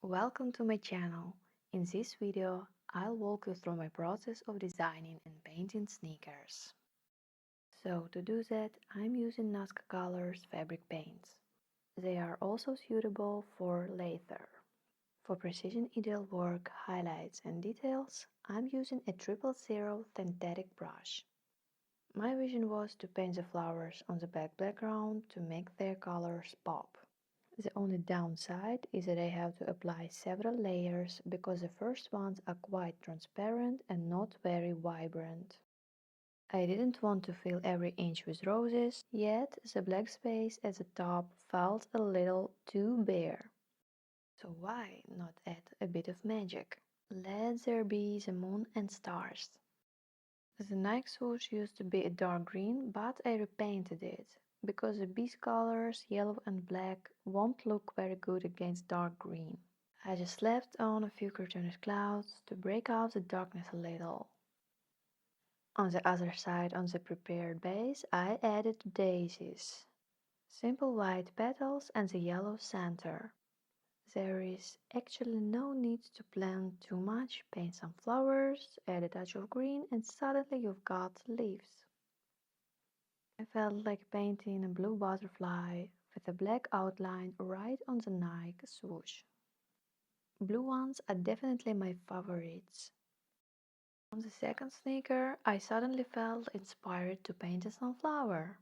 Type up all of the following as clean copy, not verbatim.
Welcome to my channel. In this video, I'll walk you through my process of designing and painting sneakers. So to do that, I'm using Nazca Colors fabric paints. They are also suitable for leather. For precision ideal work, highlights and details, I'm using a 000 synthetic brush. My vision was to paint the flowers on the black background to make their colors pop. The only downside is that I have to apply several layers because the first ones are quite transparent and not very vibrant. I didn't want to fill every inch with roses, yet the black space at the top felt a little too bare. So why not add a bit of magic? Let there be the moon and stars. The Nike swoosh used to be a dark green, but I repainted it, because the base colors, yellow and black, won't look very good against dark green. I just slapped on a few cartoonish clouds to break up the darkness a little. On the other side, on the prepared base, I added daisies. Simple white petals and the yellow center. There is actually no need to plan too much. Paint some flowers, add a touch of green, and suddenly you've got leaves. I felt like painting a blue butterfly with a black outline right on the Nike swoosh. Blue ones are definitely my favorites. On the second sneaker, I suddenly felt inspired to paint a sunflower.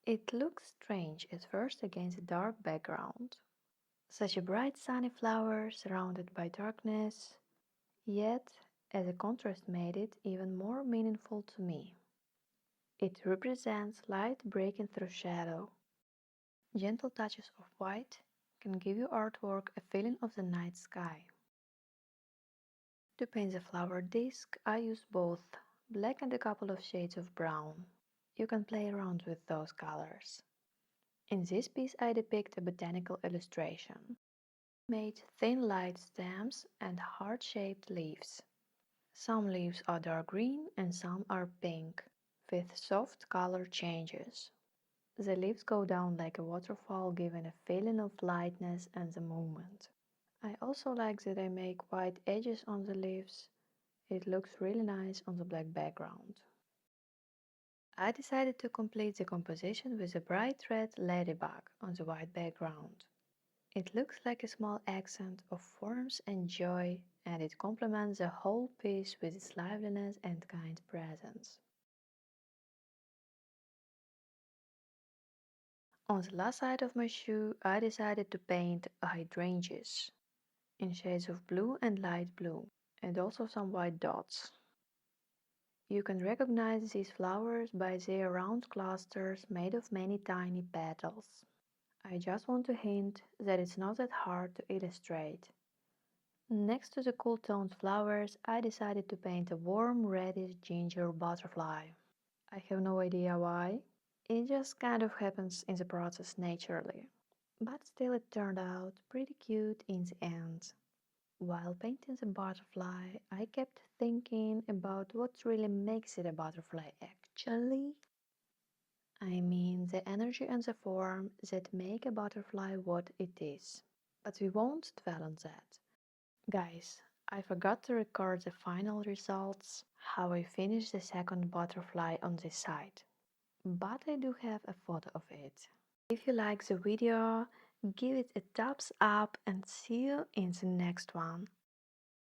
It looks strange at first against a dark background. Such a bright sunny flower surrounded by darkness, yet as a contrast made it even more meaningful to me. It represents light breaking through shadow. Gentle touches of white can give your artwork a feeling of the night sky. To paint the flower disc, I used both black and a couple of shades of brown. You can play around with those colors. In this piece I depict a botanical illustration. I made thin light stems and heart-shaped leaves. Some leaves are dark green and some are pink, with soft color changes. The leaves go down like a waterfall, giving a feeling of lightness and the movement. I also like that I make white edges on the leaves. It looks really nice on the black background. I decided to complete the composition with a bright red ladybug on the white background. It looks like a small accent of warmth and joy, and it complements the whole piece with its liveliness and kind presence. On the last side of my shoe, I decided to paint hydrangeas in shades of blue and light blue, and also some white dots. You can recognize these flowers by their round clusters made of many tiny petals. I just want to hint that it's not that hard to illustrate. Next to the cool toned flowers, I decided to paint a warm reddish ginger butterfly. I have no idea why. It just kind of happens in the process naturally. But still it turned out pretty cute in the end. While painting the butterfly, I kept thinking about what really makes it a butterfly actually. I mean the energy and the form that make a butterfly what it is. But we won't dwell on that. Guys, I forgot to record the final results, how I finished the second butterfly on this side. But I do have a photo of it. If you like the video, give it a thumbs up and see you in the next one.